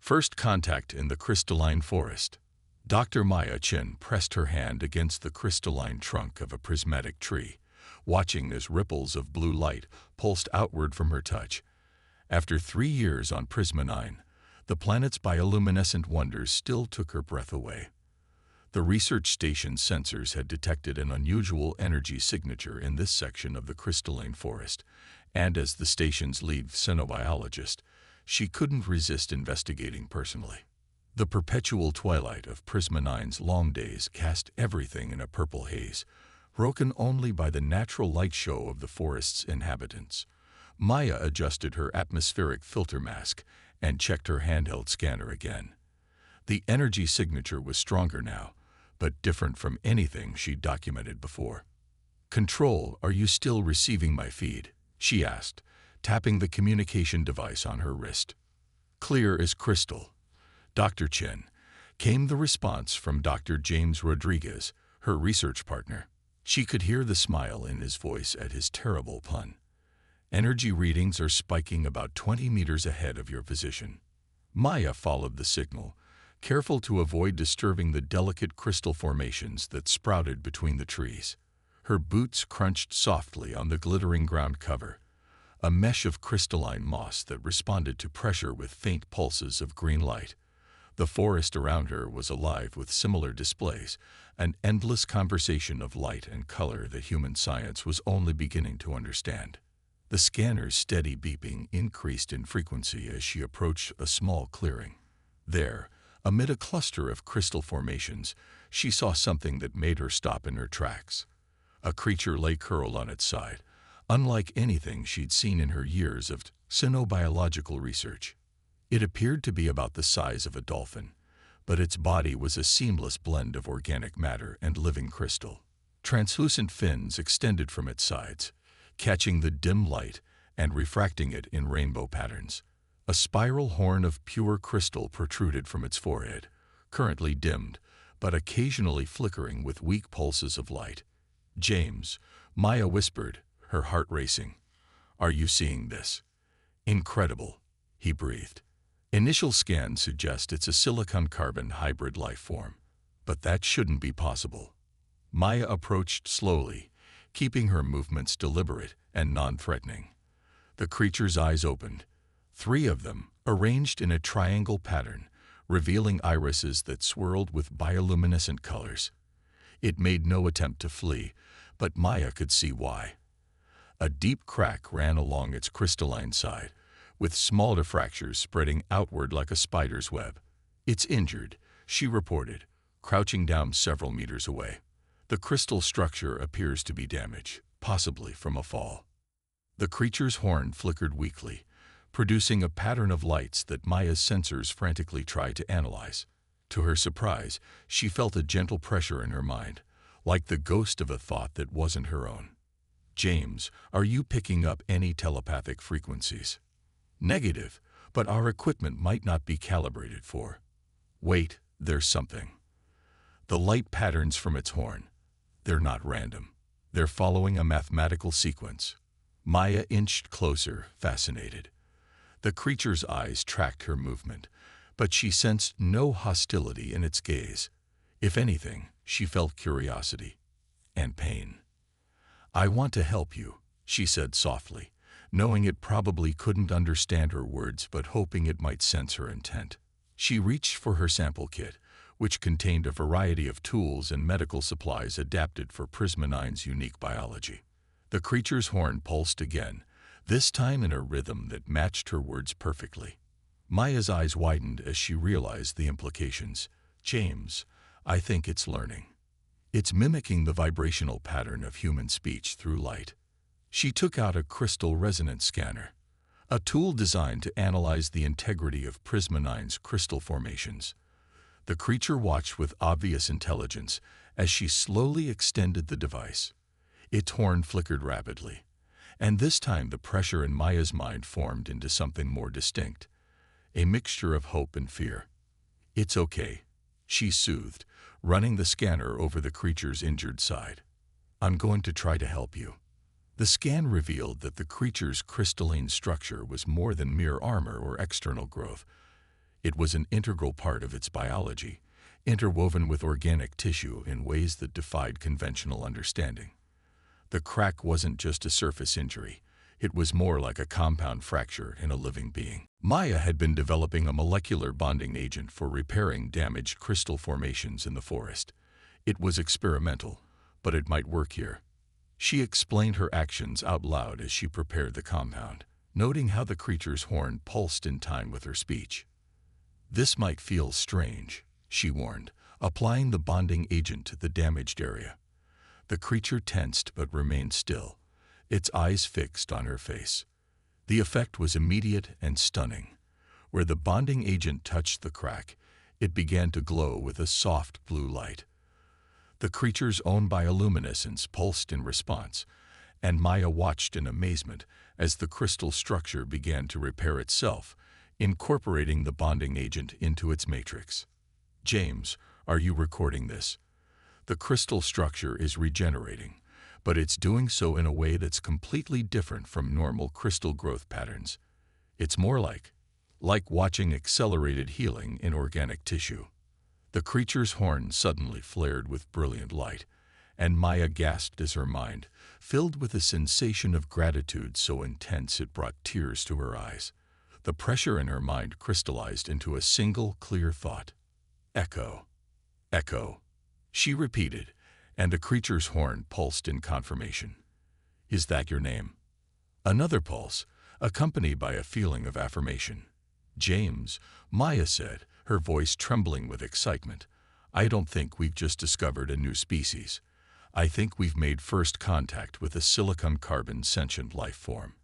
First contact in the crystalline forest. Dr. Maya Chin pressed her hand against the crystalline trunk of a prismatic tree, watching as ripples of blue light pulsed outward from her touch. After 3 years on Prisma 9, the planet's bioluminescent wonders still took her breath away. The research station's sensors had detected an unusual energy signature in this section of the crystalline forest, and as the station's lead xenobiologist, she couldn't resist investigating personally. The perpetual twilight of Prisma 9's long days cast everything in a purple haze, broken only by the natural light show of the forest's inhabitants. Maya adjusted her atmospheric filter mask and checked her handheld scanner again. The energy signature was stronger now, but different from anything she'd documented before. "Control, are you still receiving my feed?" she asked, tapping the communication device on her wrist. "Clear as crystal, Dr. Chin," came the response from Dr. James Rodriguez, her research partner. She could hear the smile in his voice at his terrible pun. "Energy readings are spiking about 20 meters ahead of your position." Maya followed the signal, careful to avoid disturbing the delicate crystal formations that sprouted between the trees. Her boots crunched softly on the glittering ground cover, a mesh of crystalline moss that responded to pressure with faint pulses of green light. The forest around her was alive with similar displays, an endless conversation of light and color that human science was only beginning to understand. The scanner's steady beeping increased in frequency as she approached a small clearing. There, amid a cluster of crystal formations, she saw something that made her stop in her tracks. A creature lay curled on its side, unlike anything she'd seen in her years of xenobiological research. It appeared to be about the size of a dolphin, but its body was a seamless blend of organic matter and living crystal. Translucent fins extended from its sides, catching the dim light and refracting it in rainbow patterns. A spiral horn of pure crystal protruded from its forehead, currently dimmed, but occasionally flickering with weak pulses of light. "James," Maya whispered, her heart racing. "Are you seeing this?" "Incredible," he breathed. "Initial scans suggest it's a silicon-carbon hybrid life form, but that shouldn't be possible." Maya approached slowly, keeping her movements deliberate and non-threatening. The creature's eyes opened, 3 of them, arranged in a triangle pattern, revealing irises that swirled with bioluminescent colors. It made no attempt to flee, but Maya could see why. A deep crack ran along its crystalline side, with smaller fractures spreading outward like a spider's web. "It's injured," she reported, crouching down several meters away. "The crystal structure appears to be damaged, possibly from a fall." The creature's horn flickered weakly, producing a pattern of lights that Maya's sensors frantically tried to analyze. To her surprise, she felt a gentle pressure in her mind, like the ghost of a thought that wasn't her own. "James, are you picking up any telepathic frequencies?" "Negative, but our equipment might not be calibrated for." "Wait, there's something." The light patterns from its horn. They're not random. They're following a mathematical sequence. Maya inched closer, fascinated. The creature's eyes tracked her movement, but she sensed no hostility in its gaze. If anything, she felt curiosity and pain. "I want to help you," she said softly, knowing it probably couldn't understand her words but hoping it might sense her intent. She reached for her sample kit, which contained a variety of tools and medical supplies adapted for Prisma 9's unique biology. The creature's horn pulsed again, this time in a rhythm that matched her words perfectly. Maya's eyes widened as she realized the implications. "James, I think it's learning. It's mimicking the vibrational pattern of human speech through light." She took out a crystal resonance scanner, a tool designed to analyze the integrity of Prisma 9's crystal formations. The creature watched with obvious intelligence as she slowly extended the device. Its horn flickered rapidly, and this time the pressure in Maya's mind formed into something more distinct, a mixture of hope and fear. "It's okay," she soothed, running the scanner over the creature's injured side. "I'm going to try to help you." The scan revealed that the creature's crystalline structure was more than mere armor or external growth. It was an integral part of its biology, interwoven with organic tissue in ways that defied conventional understanding. The crack wasn't just a surface injury. It was more like a compound fracture in a living being. Maya had been developing a molecular bonding agent for repairing damaged crystal formations in the forest. It was experimental, but it might work here. She explained her actions out loud as she prepared the compound, noting how the creature's horn pulsed in time with her speech. "This might feel strange," she warned, applying the bonding agent to the damaged area. The creature tensed but remained still, its eyes fixed on her face. The effect was immediate and stunning. Where the bonding agent touched the crack, it began to glow with a soft blue light. The creature's own bioluminescence pulsed in response, and Maya watched in amazement as the crystal structure began to repair itself, incorporating the bonding agent into its matrix. "James, are you recording this? The crystal structure is regenerating, but it's doing so in a way that's completely different from normal crystal growth patterns. It's more like watching accelerated healing in organic tissue." The creature's horn suddenly flared with brilliant light, and Maya gasped as her mind, filled with a sensation of gratitude so intense it brought tears to her eyes. The pressure in her mind crystallized into a single clear thought. "Echo. Echo," she repeated, and the creature's horn pulsed in confirmation. "Is that your name?" Another pulse, accompanied by a feeling of affirmation. "James," Maya said, her voice trembling with excitement, "I don't think we've just discovered a new species. I think we've made first contact with a silicon-carbon sentient life form.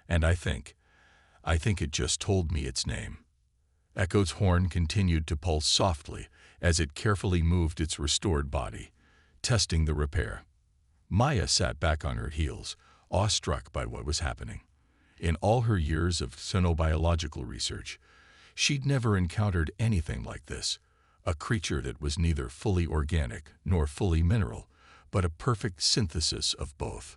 And I think it just told me its name." Echo's horn continued to pulse softly as it carefully moved its restored body, testing the repair. Maya sat back on her heels, awestruck by what was happening. In all her years of xenobiological research, she'd never encountered anything like this, a creature that was neither fully organic nor fully mineral, but a perfect synthesis of both.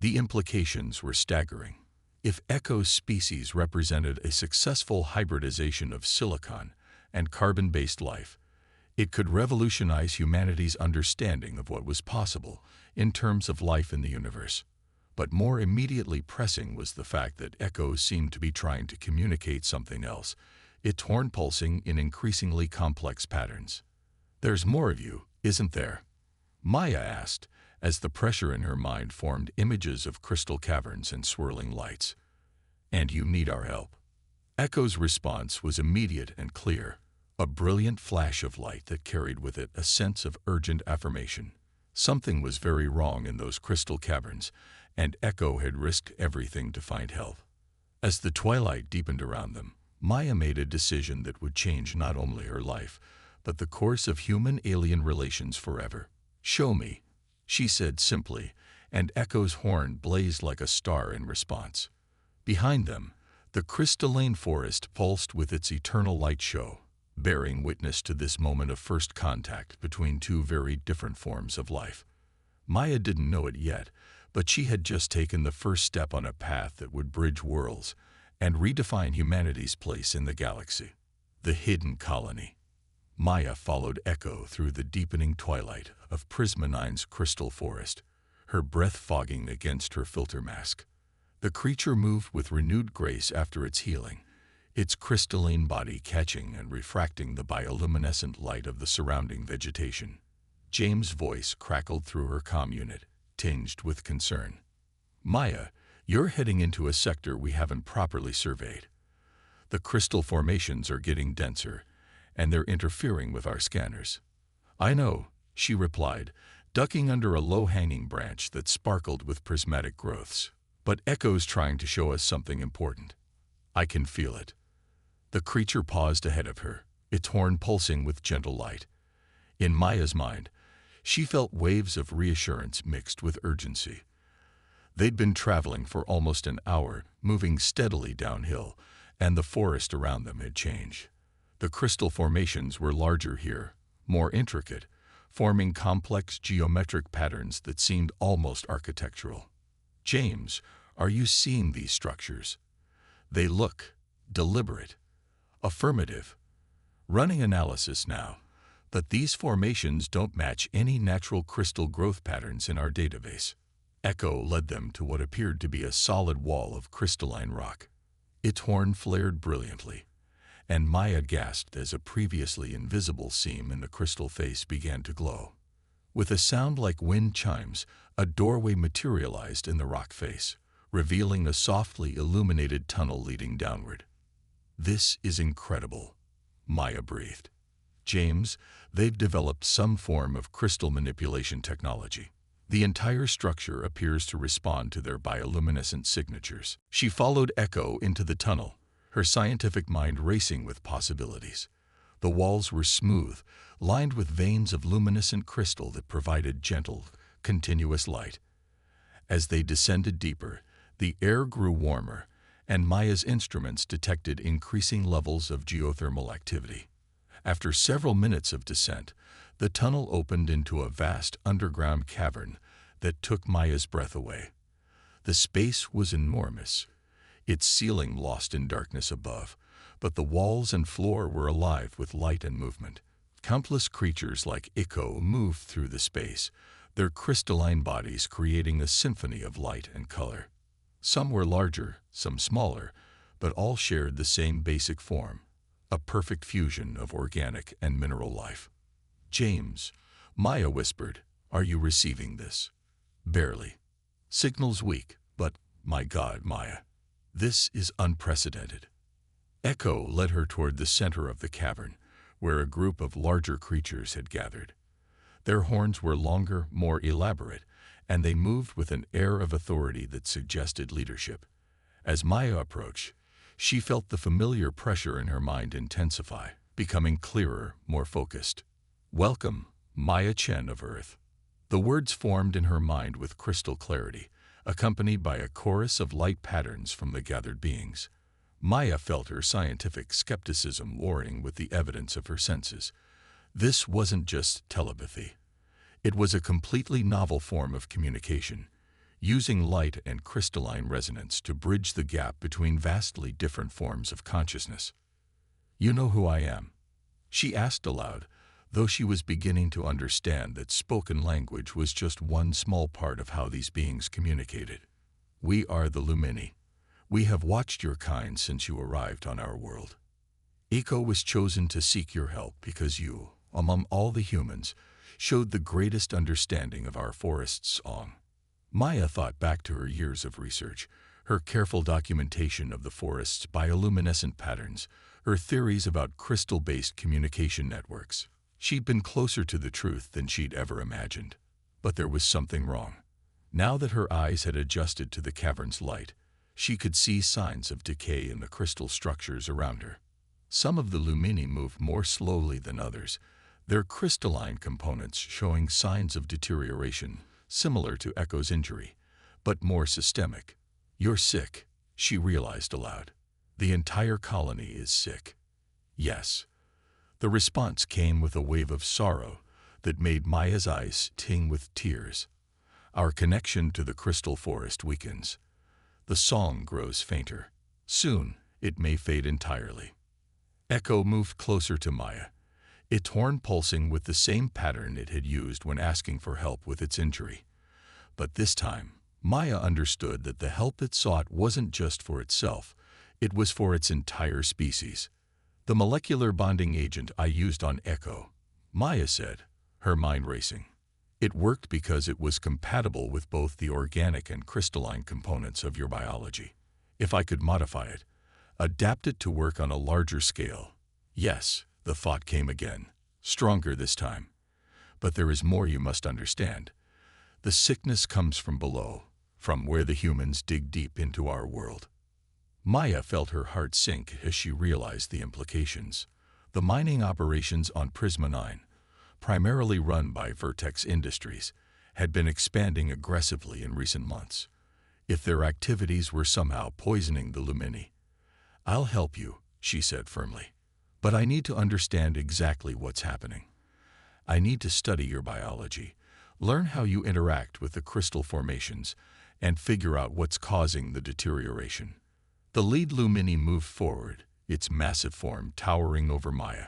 The implications were staggering. If Echo's species represented a successful hybridization of silicon and carbon-based life, it could revolutionize humanity's understanding of what was possible in terms of life in the universe. But more immediately pressing was the fact that Echo seemed to be trying to communicate something else, its horn pulsing in increasingly complex patterns. "There's more of you, isn't there?" Maya asked, as the pressure in her mind formed images of crystal caverns and swirling lights. "And you need our help." Echo's response was immediate and clear, a brilliant flash of light that carried with it a sense of urgent affirmation. Something was very wrong in those crystal caverns, and Echo had risked everything to find help. As the twilight deepened around them, Maya made a decision that would change not only her life, but the course of human-alien relations forever. "Show me," she said simply, and Echo's horn blazed like a star in response. Behind them, the crystalline forest pulsed with its eternal light show, bearing witness to this moment of first contact between two very different forms of life. Maya didn't know it yet, but she had just taken the first step on a path that would bridge worlds and redefine humanity's place in the galaxy. The hidden colony. Maya followed Echo through the deepening twilight of Prismanine's crystal forest, her breath fogging against her filter mask. The creature moved with renewed grace after its healing, its crystalline body catching and refracting the bioluminescent light of the surrounding vegetation. James' voice crackled through her comm unit, tinged with concern. "Maya, you're heading into a sector we haven't properly surveyed. The crystal formations are getting denser, and they're interfering with our scanners." "I know," she replied, ducking under a low-hanging branch that sparkled with prismatic growths. "But Echo's trying to show us something important. I can feel it." The creature paused ahead of her, its horn pulsing with gentle light. In Maya's mind, she felt waves of reassurance mixed with urgency. They'd been traveling for almost an hour, moving steadily downhill, and the forest around them had changed. The crystal formations were larger here, more intricate, forming complex geometric patterns that seemed almost architectural. "James, are you seeing these structures? They look deliberate. Affirmative. Running analysis now. But these formations don't match any natural crystal growth patterns in our database. Echo led them to what appeared to be a solid wall of crystalline rock. Its horn flared brilliantly, and Maya gasped as a previously invisible seam in the crystal face began to glow. With a sound like wind chimes, a doorway materialized in the rock face, revealing a softly illuminated tunnel leading downward. "This is incredible," Maya breathed. "James, they've developed some form of crystal manipulation technology. The entire structure appears to respond to their bioluminescent signatures." She followed Echo into the tunnel, her scientific mind racing with possibilities. The walls were smooth, lined with veins of luminescent crystal that provided gentle, continuous light. As they descended deeper, the air grew warmer, and Maya's instruments detected increasing levels of geothermal activity. After several minutes of descent, the tunnel opened into a vast underground cavern that took Maya's breath away. The space was enormous, its ceiling lost in darkness above, but the walls and floor were alive with light and movement. Countless creatures like Echo moved through the space, their crystalline bodies creating a symphony of light and color. Some were larger, some smaller, but all shared the same basic form, a perfect fusion of organic and mineral life. "James," Maya whispered, "are you receiving this?" "Barely. Signal's weak, but, my God, Maya, this is unprecedented." Echo led her toward the center of the cavern, where a group of larger creatures had gathered. Their horns were longer, more elaborate, and they moved with an air of authority that suggested leadership. As Maya approached, she felt the familiar pressure in her mind intensify, becoming clearer, more focused. "Welcome, Maya Chen of Earth." The words formed in her mind with crystal clarity, accompanied by a chorus of light patterns from the gathered beings. Maya felt her scientific skepticism warring with the evidence of her senses. This wasn't just telepathy. It was a completely novel form of communication, using light and crystalline resonance to bridge the gap between vastly different forms of consciousness. "You know who I am?" she asked aloud, though she was beginning to understand that spoken language was just one small part of how these beings communicated. "We are the Lumini. We have watched your kind since you arrived on our world. Echo was chosen to seek your help because you, among all the humans, showed the greatest understanding of our forest's song." Maya thought back to her years of research, her careful documentation of the forest's bioluminescent patterns, her theories about crystal-based communication networks. She'd been closer to the truth than she'd ever imagined. But there was something wrong. Now that her eyes had adjusted to the cavern's light, she could see signs of decay in the crystal structures around her. Some of the Lumini moved more slowly than others, their crystalline components showing signs of deterioration, similar to Echo's injury, but more systemic. "You're sick," she realized aloud. "The entire colony is sick." "Yes." The response came with a wave of sorrow that made Maya's eyes ting with tears. "Our connection to the crystal forest weakens. The song grows fainter. Soon, it may fade entirely." Echo moved closer to Maya, its horn pulsing with the same pattern it had used when asking for help with its injury. But this time, Maya understood that the help it sought wasn't just for itself, it was for its entire species. "The molecular bonding agent I used on Echo," Maya said, her mind racing. "It worked because it was compatible with both the organic and crystalline components of your biology. If I could modify it, adapt it to work on a larger scale." "Yes," the thought came again, stronger this time. "But there is more you must understand. The sickness comes from below, from where the humans dig deep into our world." Maya felt her heart sink as she realized the implications. The mining operations on Prisma 9, primarily run by Vertex Industries, had been expanding aggressively in recent months. If their activities were somehow poisoning the Lumini, "I'll help you," she said firmly. "But I need to understand exactly what's happening. I need to study your biology, learn how you interact with the crystal formations, and figure out what's causing the deterioration." The lead Lumini moved forward, its massive form towering over Maya.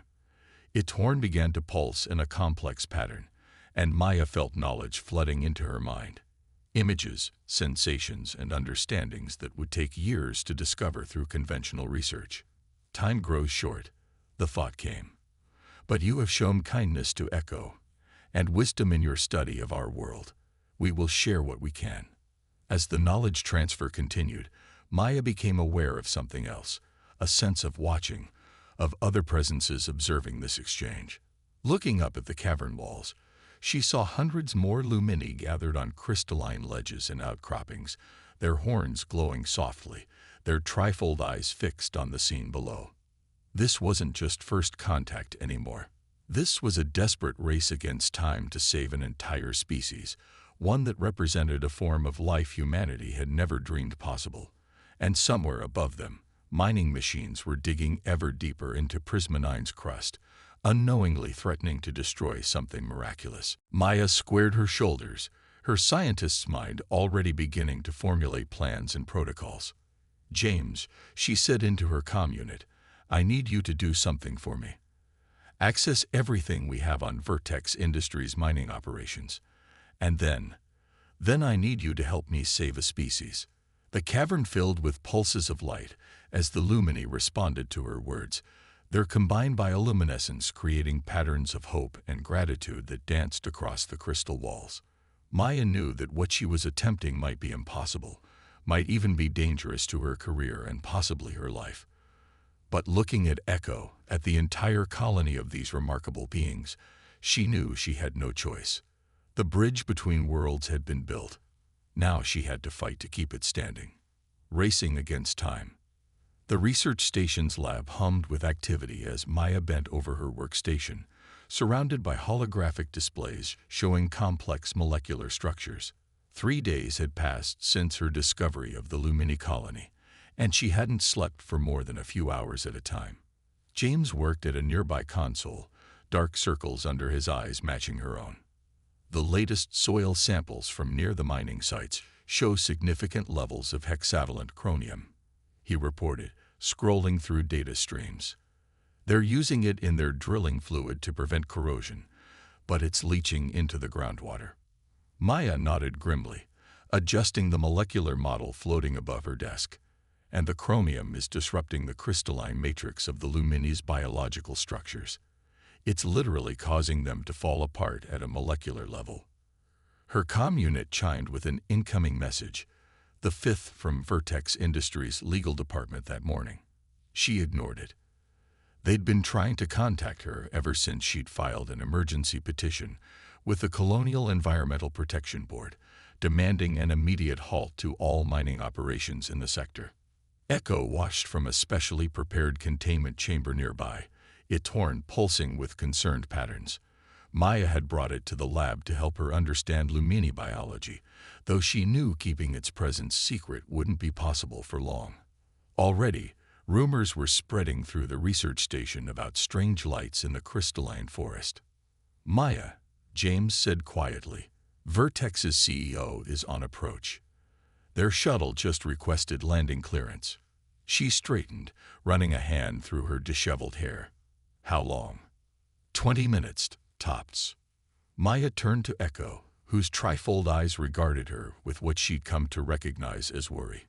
Its horn began to pulse in a complex pattern, and Maya felt knowledge flooding into her mind. Images, sensations, and understandings that would take years to discover through conventional research. Time grows short. The thought came. But you have shown kindness to Echo, and wisdom in your study of our world. We will share what we can. As the knowledge transfer continued, Maya became aware of something else, a sense of watching, of other presences observing this exchange. Looking up at the cavern walls, she saw hundreds more lumini gathered on crystalline ledges and outcroppings, their horns glowing softly, their trifold eyes fixed on the scene below. This wasn't just first contact anymore. This was a desperate race against time to save an entire species, one that represented a form of life humanity had never dreamed possible. And somewhere above them, mining machines were digging ever deeper into Prisma-9's crust, unknowingly threatening to destroy something miraculous. Maya squared her shoulders, her scientist's mind already beginning to formulate plans and protocols. "James," she said into her comm unit, "I need you to do something for me. Access everything we have on Vertex Industries' mining operations. And then I need you to help me save a species." The cavern filled with pulses of light as the lumini responded to her words, their combined bioluminescence creating patterns of hope and gratitude that danced across the crystal walls. Maya knew that what she was attempting might be impossible, might even be dangerous to her career and possibly her life. But looking at Echo, at the entire colony of these remarkable beings, she knew she had no choice. The bridge between worlds had been built. Now she had to fight to keep it standing. Racing against time. The research station's lab hummed with activity as Maya bent over her workstation, surrounded by holographic displays showing complex molecular structures. 3 days had passed since her discovery of the Lumini colony, and she hadn't slept for more than a few hours at a time. James worked at a nearby console, dark circles under his eyes matching her own. The latest soil samples from near the mining sites show significant levels of hexavalent chromium, he reported, scrolling through data streams. They're using it in their drilling fluid to prevent corrosion, but it's leaching into the groundwater. Maya nodded grimly, adjusting the molecular model floating above her desk. And the chromium is disrupting the crystalline matrix of the Lumini's biological structures. It's literally causing them to fall apart at a molecular level. Her comm unit chimed with an incoming message, the 5th from Vertex Industries' legal department that morning. She ignored it. They'd been trying to contact her ever since she'd filed an emergency petition with the Colonial Environmental Protection Board, demanding an immediate halt to all mining operations in the sector. Echo washed from a specially prepared containment chamber nearby, its horn pulsing with concerned patterns. Maya had brought it to the lab to help her understand Lumini biology, though she knew keeping its presence secret wouldn't be possible for long. Already, rumors were spreading through the research station about strange lights in the crystalline forest. "Maya," James said quietly, "Vertex's CEO is on approach. Their shuttle just requested landing clearance." She straightened, running a hand through her disheveled hair. "How long?" 20 minutes, tops." Maya turned to Echo, whose trifold eyes regarded her with what she'd come to recognize as worry.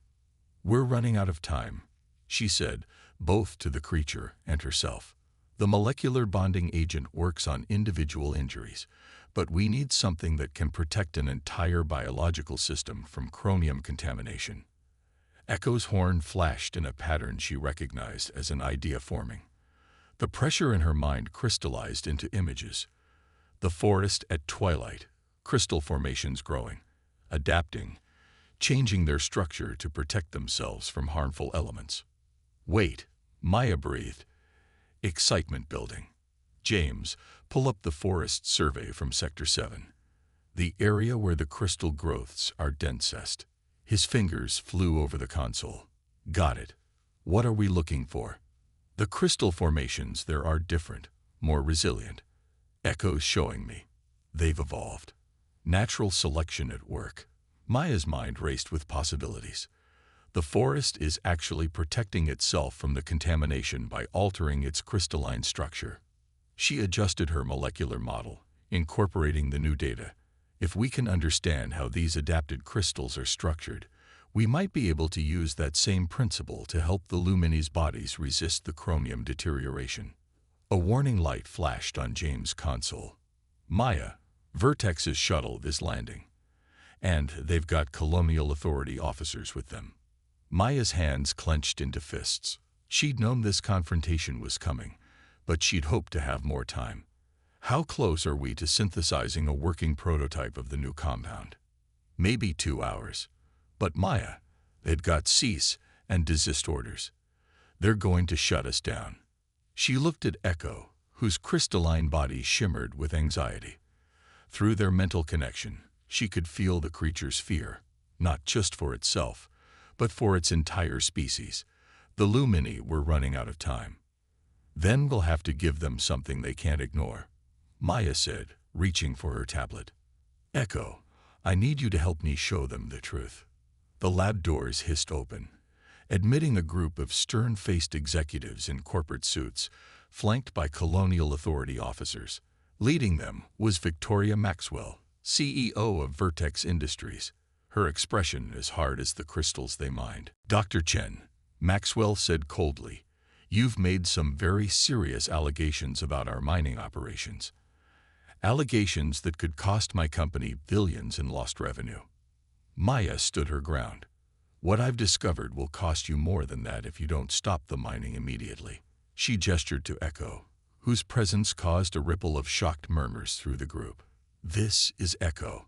"We're running out of time," she said, both to the creature and herself. "The molecular bonding agent works on individual injuries, but we need something that can protect an entire biological system from chromium contamination." Echo's horn flashed in a pattern she recognized as an idea forming. The pressure in her mind crystallized into images. The forest at twilight, crystal formations growing, adapting, changing their structure to protect themselves from harmful elements. "Wait," Maya breathed, excitement building. "James, pull up the forest survey from Sector 7. The area where the crystal growths are densest." His fingers flew over the console. "Got it. What are we looking for?" "The crystal formations there are different, more resilient. Echo's showing me. They've evolved. Natural selection at work." Maya's mind raced with possibilities. The forest is actually protecting itself from the contamination by altering its crystalline structure. She adjusted her molecular model, incorporating the new data. If we can understand how these adapted crystals are structured, we might be able to use that same principle to help the Lumini's bodies resist the chromium deterioration. A warning light flashed on James' console. Maya, Vertex's shuttle is landing, and they've got Colonial Authority officers with them. Maya's hands clenched into fists. She'd known this confrontation was coming, but she'd hoped to have more time. How close are we to synthesizing a working prototype of the new compound? Maybe 2 hours. But Maya, they've got cease and desist orders. They're going to shut us down. She looked at Echo, whose crystalline body shimmered with anxiety. Through their mental connection, she could feel the creature's fear, not just for itself, but for its entire species. The Lumini were running out of time. Then we'll have to give them something they can't ignore, Maya said, reaching for her tablet. Echo, I need you to help me show them the truth. The lab doors hissed open, admitting a group of stern-faced executives in corporate suits, flanked by Colonial Authority officers. Leading them was Victoria Maxwell, CEO of Vertex Industries, her expression as hard as the crystals they mined. Dr. Chen, Maxwell said coldly, you've made some very serious allegations about our mining operations. Allegations that could cost my company billions in lost revenue. Maya stood her ground. What I've discovered will cost you more than that if you don't stop the mining immediately. She gestured to Echo, whose presence caused a ripple of shocked murmurs through the group. This is Echo.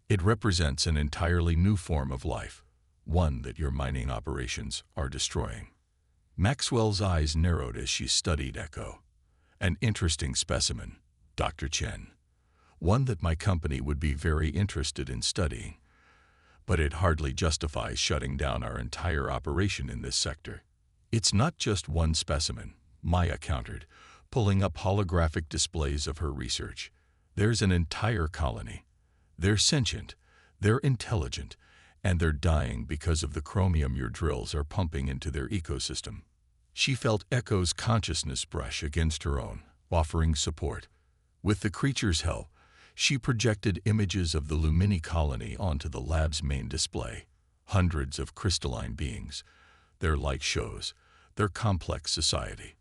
It represents an entirely new form of life, one that your mining operations are destroying. Maxwell's eyes narrowed as she studied Echo. An interesting specimen, Dr. Chen. One that my company would be very interested in studying. But it hardly justifies shutting down our entire operation in this sector. It's not just one specimen, Maya countered, pulling up holographic displays of her research. There's an entire colony. They're sentient, they're intelligent, and they're dying because of the chromium your drills are pumping into their ecosystem. She felt Echo's consciousness brush against her own, offering support. With the creature's help, she projected images of the Lumini colony onto the lab's main display. Hundreds of crystalline beings, their light shows, their complex society.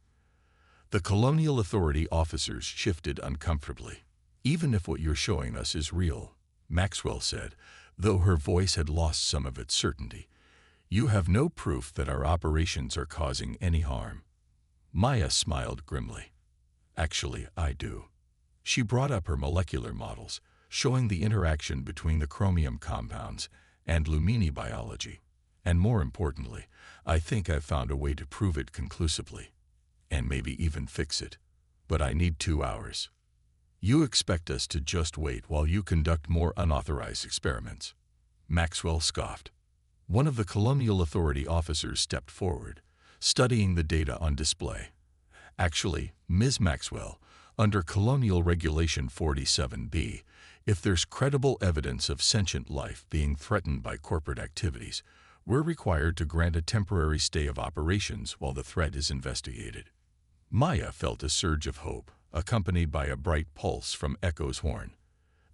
The Colonial Authority officers shifted uncomfortably. Even if what you're showing us is real, Maxwell said, though her voice had lost some of its certainty, you have no proof that our operations are causing any harm. Maya smiled grimly. Actually, I do. She brought up her molecular models, showing the interaction between the chromium compounds and Lumini biology. And more importantly, I think I've found a way to prove it conclusively. And maybe even fix it. But I need 2 hours. You expect us to just wait while you conduct more unauthorized experiments? Maxwell scoffed. One of the Colonial Authority officers stepped forward, studying the data on display. Actually, Ms. Maxwell, under Colonial Regulation 47B, if there's credible evidence of sentient life being threatened by corporate activities, we're required to grant a temporary stay of operations while the threat is investigated. Maya felt a surge of hope, accompanied by a bright pulse from Echo's horn.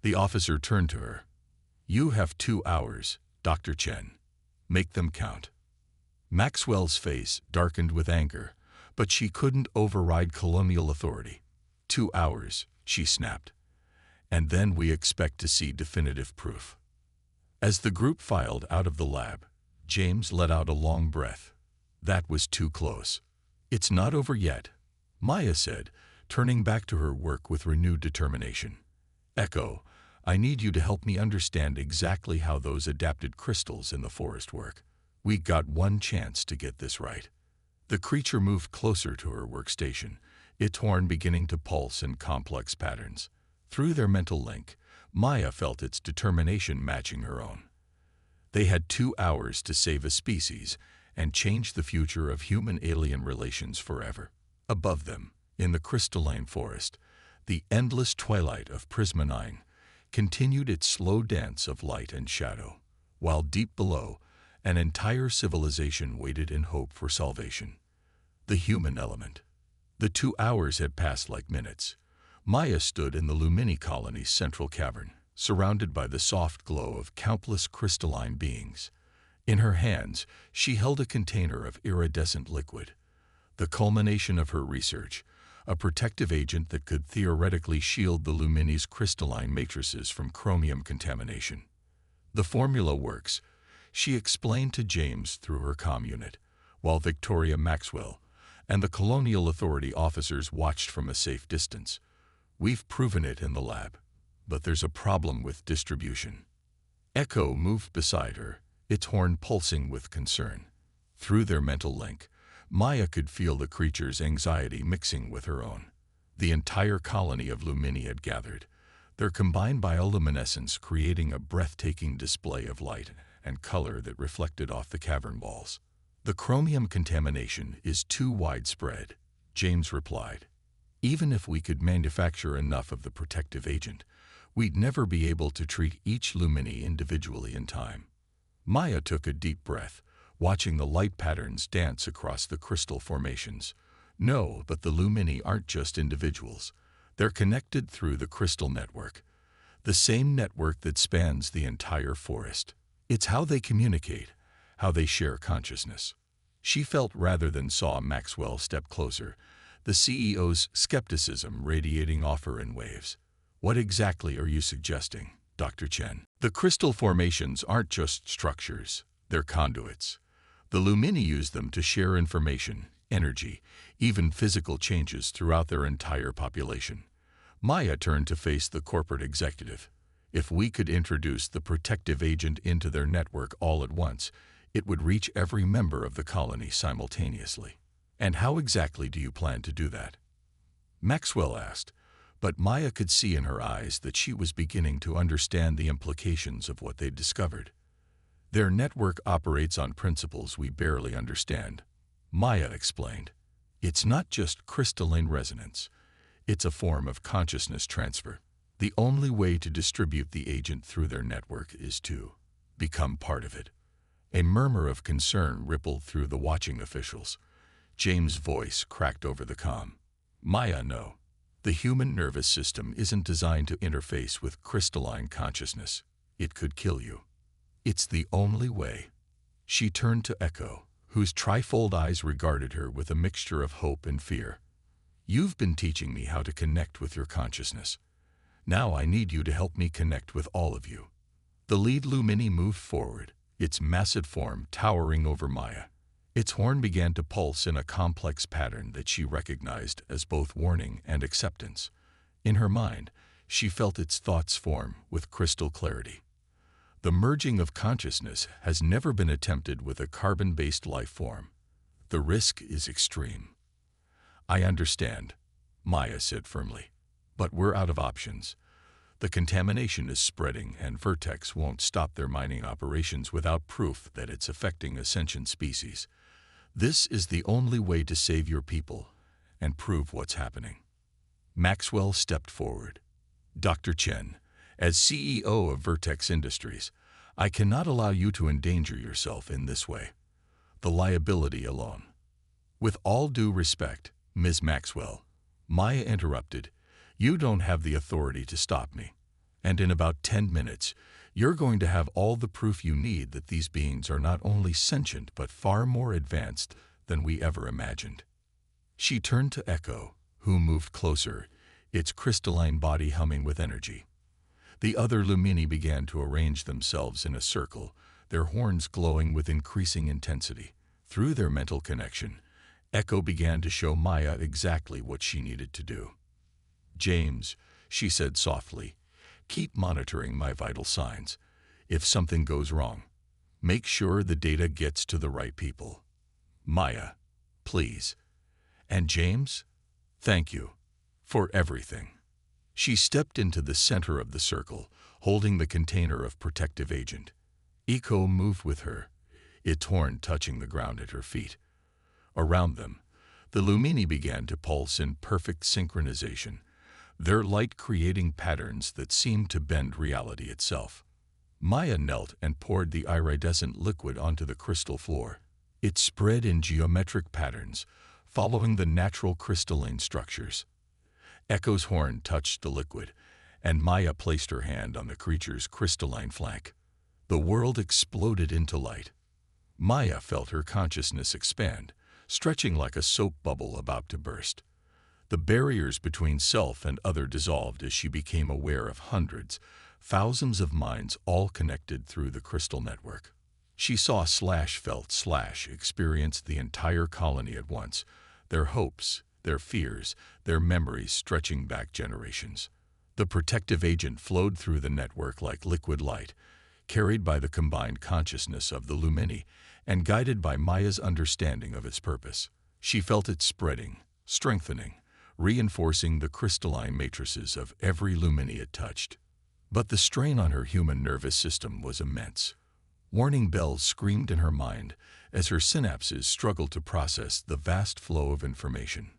The officer turned to her. You have 2 hours, Dr. Chen. Make them count. Maxwell's face darkened with anger, but she couldn't override Colonial Authority. 2 hours, she snapped. And then we expect to see definitive proof. As the group filed out of the lab, James let out a long breath. That was too close. It's not over yet, Maya said, turning back to her work with renewed determination. Echo, I need you to help me understand exactly how those adapted crystals in the forest work. We got one chance to get this right. The creature moved closer to her workstation, its horn beginning to pulse in complex patterns. Through their mental link, Maya felt its determination matching her own. They had 2 hours to save a species and change the future of human-alien relations forever. Above them, in the crystalline forest, the endless twilight of Prisma 9 continued its slow dance of light and shadow, while deep below, An entire civilization waited in hope for salvation. The human element. The 2 hours had passed like minutes. Maya stood in the Lumini colony's central cavern, surrounded by the soft glow of countless crystalline beings. In her hands, she held a container of iridescent liquid, the culmination of her research, a protective agent that could theoretically shield the Lumini's crystalline matrices from chromium contamination. The formula works, she explained to James through her comm unit, while Victoria Maxwell and the Colonial Authority officers watched from a safe distance. We've proven it in the lab, but there's a problem with distribution. Echo moved beside her, its horn pulsing with concern. Through their mental link, Maya could feel the creature's anxiety mixing with her own. The entire colony of Lumini had gathered, their combined bioluminescence creating a breathtaking display of light and color that reflected off the cavern walls. The chromium contamination is too widespread, James replied. Even if we could manufacture enough of the protective agent, we'd never be able to treat each Lumini individually in time. Maya took a deep breath, watching the light patterns dance across the crystal formations. No, but the Lumini aren't just individuals. They're connected through the crystal network, the same network that spans the entire forest. It's how they communicate, how they share consciousness. She felt rather than saw Maxwell step closer, the CEO's skepticism radiating off her in waves. What exactly are you suggesting, Dr. Chen? The crystal formations aren't just structures, they're conduits. The Lumini use them to share information, energy, even physical changes throughout their entire population. Maya turned to face the corporate executive. If we could introduce the protective agent into their network all at once, it would reach every member of the colony simultaneously. And how exactly do you plan to do that? Maxwell asked, but Maya could see in her eyes that she was beginning to understand the implications of what they'd discovered. Their network operates on principles we barely understand, Maya explained. It's not just crystalline resonance. It's a form of consciousness transfer. The only way to distribute the agent through their network is to become part of it. A murmur of concern rippled through the watching officials. James' voice cracked over the comm. Maya, no. The human nervous system isn't designed to interface with crystalline consciousness. It could kill you. It's the only way. She turned to Echo, whose trifold eyes regarded her with a mixture of hope and fear. You've been teaching me how to connect with your consciousness. Now I need you to help me connect with all of you. The lead Lumini moved forward, its massive form towering over Maya. Its horn began to pulse in a complex pattern that she recognized as both warning and acceptance. In her mind, she felt its thoughts form with crystal clarity. The merging of consciousness has never been attempted with a carbon-based life form. The risk is extreme. I understand, Maya said firmly, but we're out of options. The contamination is spreading and Vertex won't stop their mining operations without proof that it's affecting a sentient species. This is the only way to save your people and prove what's happening. Maxwell stepped forward. Dr. Chen, as CEO of Vertex Industries, I cannot allow you to endanger yourself in this way. The liability alone. With all due respect, Ms. Maxwell, Maya interrupted, you don't have the authority to stop me. And in about 10 minutes, you're going to have all the proof you need that these beings are not only sentient but far more advanced than we ever imagined. She turned to Echo, who moved closer, its crystalline body humming with energy. The other Lumini began to arrange themselves in a circle, their horns glowing with increasing intensity. Through their mental connection, Echo began to show Maya exactly what she needed to do. James, she said softly, keep monitoring my vital signs. If something goes wrong, make sure the data gets to the right people. Maya, please. And James, thank you for everything. She stepped into the center of the circle, holding the container of protective agent. Echo moved with her, its horn touching the ground at her feet. Around them, the Lumini began to pulse in perfect synchronization, their light creating patterns that seemed to bend reality itself. Maya knelt and poured the iridescent liquid onto the crystal floor. It spread in geometric patterns, following the natural crystalline structures. Echo's horn touched the liquid, and Maya placed her hand on the creature's crystalline flank. The world exploded into light. Maya felt her consciousness expand, stretching like a soap bubble about to burst. The barriers between self and other dissolved as she became aware of hundreds, thousands of minds all connected through the crystal network. She saw /felt/ experience the entire colony at once, their hopes, their fears, their memories stretching back generations. The protective agent flowed through the network like liquid light, carried by the combined consciousness of the Lumini and guided by Maya's understanding of its purpose. She felt it spreading, strengthening, reinforcing the crystalline matrices of every Lumini it touched. But the strain on her human nervous system was immense. Warning bells screamed in her mind as her synapses struggled to process the vast flow of information.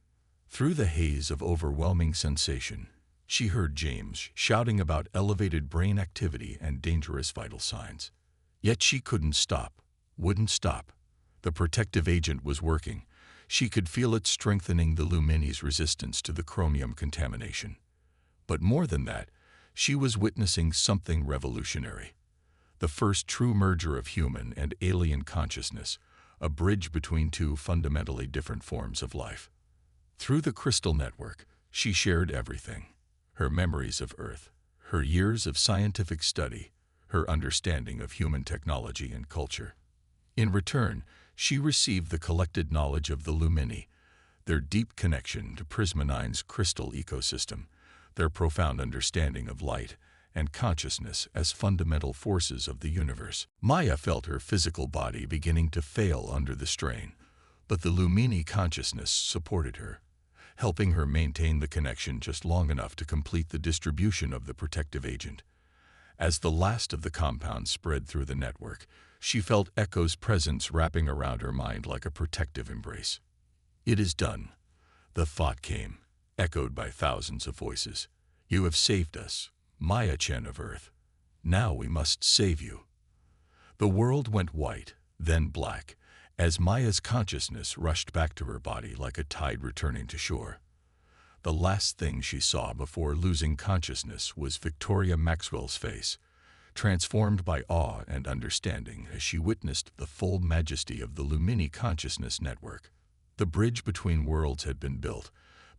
Through the haze of overwhelming sensation, she heard James shouting about elevated brain activity and dangerous vital signs. Yet she couldn't stop, wouldn't stop. The protective agent was working. She could feel it strengthening the Lumini's resistance to the chromium contamination. But more than that, she was witnessing something revolutionary. The first true merger of human and alien consciousness, a bridge between two fundamentally different forms of life. Through the crystal network, she shared everything. Her memories of Earth, her years of scientific study, her understanding of human technology and culture. In return, she received the collected knowledge of the Lumini, their deep connection to Prisma 9's crystal ecosystem, their profound understanding of light and consciousness as fundamental forces of the universe. Maya felt her physical body beginning to fail under the strain, but the Lumini consciousness supported her, helping her maintain the connection just long enough to complete the distribution of the protective agent. As the last of the compounds spread through the network, she felt Echo's presence wrapping around her mind like a protective embrace. "It is done." The thought came, echoed by thousands of voices. "You have saved us, Maya Chen of Earth. Now we must save you." The world went white, then black, as Maya's consciousness rushed back to her body like a tide returning to shore. The last thing she saw before losing consciousness was Victoria Maxwell's face, transformed by awe and understanding as she witnessed the full majesty of the Lumini consciousness network. The bridge between worlds had been built,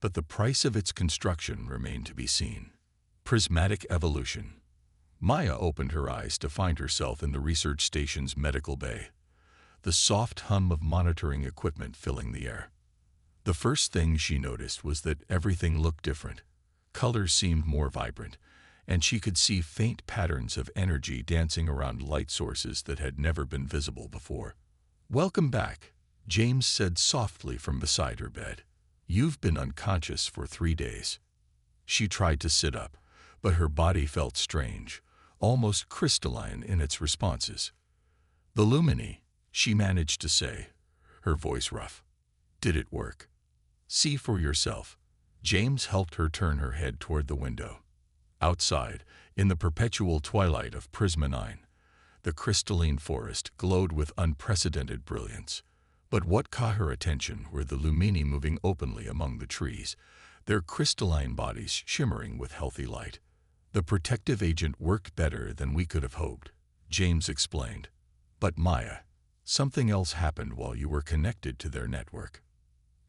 but the price of its construction remained to be seen. Prismatic evolution. Maya opened her eyes to find herself in the research station's medical bay, the soft hum of monitoring equipment filling the air. The first thing she noticed was that everything looked different. Colors seemed more vibrant, and she could see faint patterns of energy dancing around light sources that had never been visible before. "Welcome back," James said softly from beside her bed. "You've been unconscious for 3 days." She tried to sit up, but her body felt strange, almost crystalline in its responses. "The Lumini," she managed to say, her voice rough. "Did it work?" "See for yourself." James helped her turn her head toward the window. Outside, in the perpetual twilight of Prisma 9, the crystalline forest glowed with unprecedented brilliance. But what caught her attention were the Lumini moving openly among the trees, their crystalline bodies shimmering with healthy light. "The protective agent worked better than we could have hoped," James explained. "But Maya, something else happened while you were connected to their network."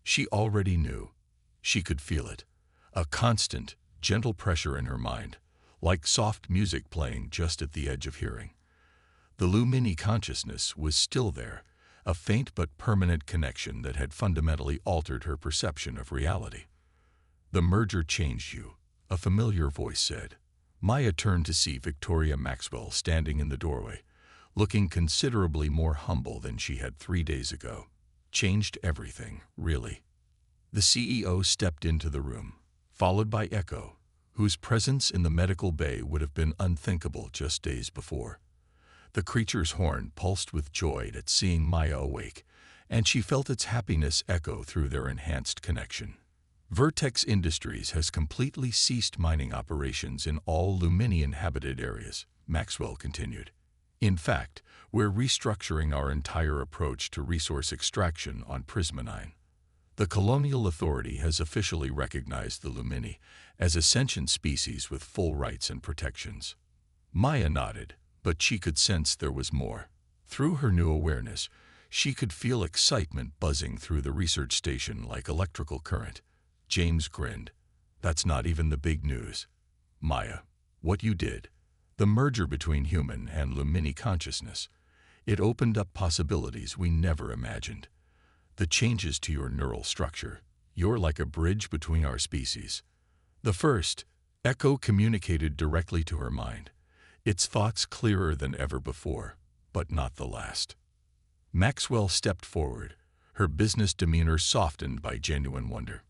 She already knew. She could feel it, a constant, gentle pressure in her mind, like soft music playing just at the edge of hearing. The Lumini consciousness was still there, a faint but permanent connection that had fundamentally altered her perception of reality. "The merger changed you," a familiar voice said. Maya turned to see Victoria Maxwell standing in the doorway, looking considerably more humble than she had 3 days ago. "Changed everything, really." The CEO stepped into the room, followed by Echo, whose presence in the medical bay would have been unthinkable just days before. The creature's horn pulsed with joy at seeing Maya awake, and she felt its happiness echo through their enhanced connection. Vertex Industries has completely ceased mining operations in all Lumini-inhabited areas. Maxwell continued. In fact, we're restructuring our entire approach to resource extraction on Prisma 9. The Colonial Authority has officially recognized the Lumini as a sentient species with full rights and protections. Maya nodded, but she could sense there was more. Through her new awareness, she could feel excitement buzzing through the research station like electrical current. James grinned. That's not even the big news. Maya, what you did, the merger between human and Lumini consciousness, it opened up possibilities we never imagined. The changes to your neural structure, you're like a bridge between our species. The first, Echo communicated directly to her mind, its thoughts clearer than ever before, but not the last. Maxwell stepped forward, her business demeanor softened by genuine wonder.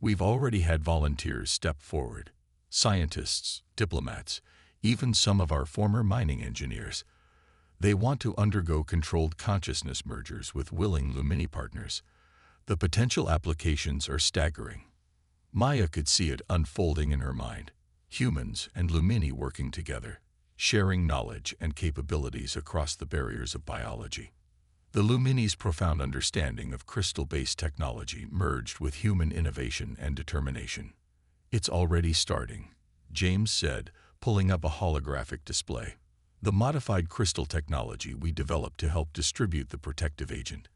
We've already had volunteers step forward, scientists, diplomats, even some of our former mining engineers. They want to undergo controlled consciousness mergers with willing Lumini partners. The potential applications are staggering. Maya could see it unfolding in her mind. Humans and Lumini working together, sharing knowledge and capabilities across the barriers of biology. The Lumini's profound understanding of crystal-based technology merged with human innovation and determination. It's already starting, James said, pulling up a holographic display. The modified crystal technology we developed to help distribute the protective agent.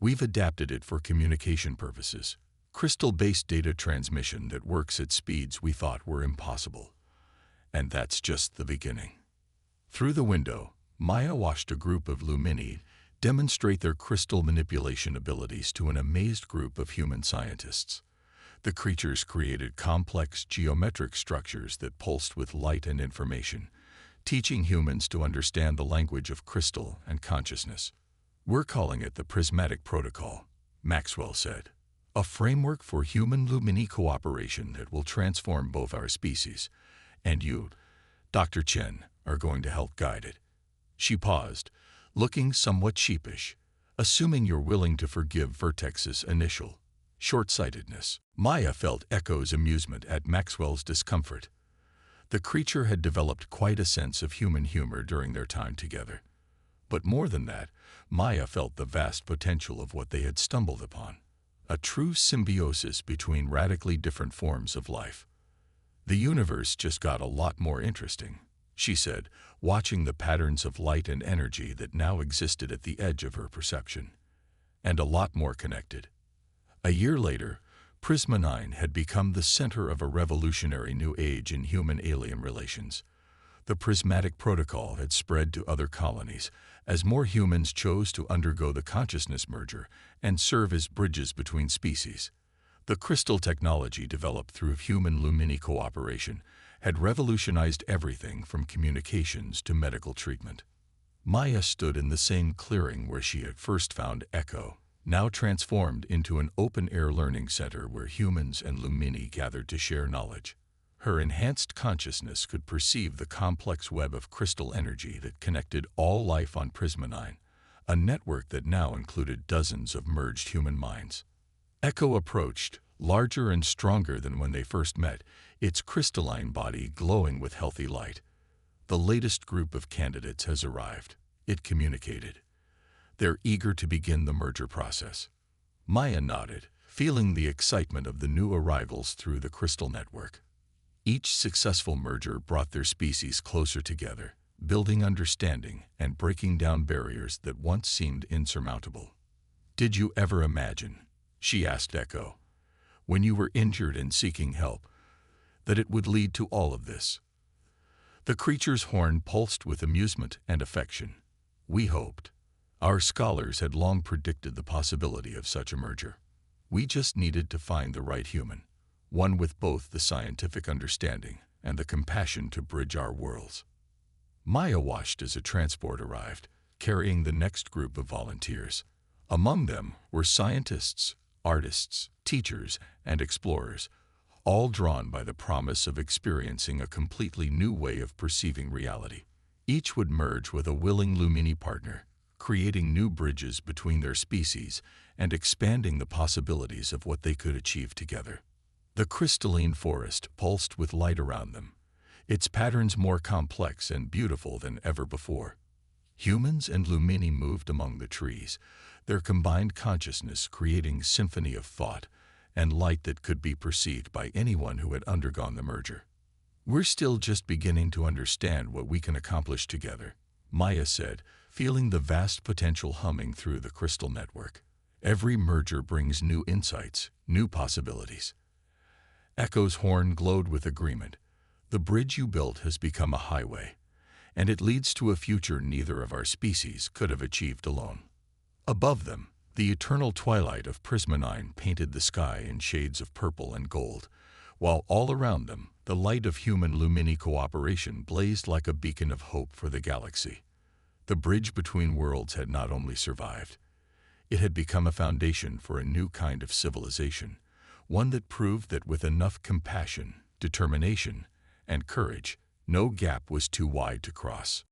We've adapted it for communication purposes. Crystal-based data transmission that works at speeds we thought were impossible. And that's just the beginning. Through the window, Maya watched a group of Lumini demonstrate their crystal manipulation abilities to an amazed group of human scientists. The creatures created complex geometric structures that pulsed with light and information, teaching humans to understand the language of crystal and consciousness. We're calling it the Prismatic Protocol, Maxwell said, a framework for human Lumini cooperation that will transform both our species. And you, Dr. Chen, are going to help guide it. She paused, looking somewhat sheepish, assuming you're willing to forgive Vertex's initial short-sightedness. Maya felt Echo's amusement at Maxwell's discomfort. The creature had developed quite a sense of human humor during their time together. But more than that, Maya felt the vast potential of what they had stumbled upon, a true symbiosis between radically different forms of life. The universe just got a lot more interesting, she said, watching the patterns of light and energy that now existed at the edge of her perception. And a lot more connected. A year later, Prisma 9 had become the center of a revolutionary new age in human-alien relations. The Prismatic Protocol had spread to other colonies as more humans chose to undergo the consciousness merger and serve as bridges between species. The crystal technology developed through human Lumini cooperation had revolutionized everything from communications to medical treatment. Maya stood in the same clearing where she had first found Echo, now transformed into an open-air learning center where humans and Lumini gathered to share knowledge. Her enhanced consciousness could perceive the complex web of crystal energy that connected all life on Prisma 9, a network that now included dozens of merged human minds. Echo approached, larger and stronger than when they first met, its crystalline body glowing with healthy light. The latest group of candidates has arrived, it communicated. They're eager to begin the merger process. Maya nodded, feeling the excitement of the new arrivals through the crystal network. Each successful merger brought their species closer together, building understanding and breaking down barriers that once seemed insurmountable. Did you ever imagine, she asked Echo, when you were injured and seeking help, that it would lead to all of this? The creature's horn pulsed with amusement and affection. We hoped. Our scholars had long predicted the possibility of such a merger. We just needed to find the right human, one with both the scientific understanding and the compassion to bridge our worlds. Maya watched as a transport arrived, carrying the next group of volunteers. Among them were scientists, artists, teachers, and explorers, all drawn by the promise of experiencing a completely new way of perceiving reality. Each would merge with a willing Lumini partner, creating new bridges between their species and expanding the possibilities of what they could achieve together. The crystalline forest pulsed with light around them, its patterns more complex and beautiful than ever before. Humans and Lumini moved among the trees, their combined consciousness creating symphony of thought and light that could be perceived by anyone who had undergone the merger. "We're still just beginning to understand what we can accomplish together," Maya said, feeling the vast potential humming through the crystal network. "Every merger brings new insights, new possibilities." Echo's horn glowed with agreement. "The bridge you built has become a highway, and it leads to a future neither of our species could have achieved alone." Above them, the eternal twilight of Prisma 9 painted the sky in shades of purple and gold, while all around them, the light of human Lumini cooperation blazed like a beacon of hope for the galaxy. The bridge between worlds had not only survived, it had become a foundation for a new kind of civilization, one that proved that with enough compassion, determination, and courage, no gap was too wide to cross.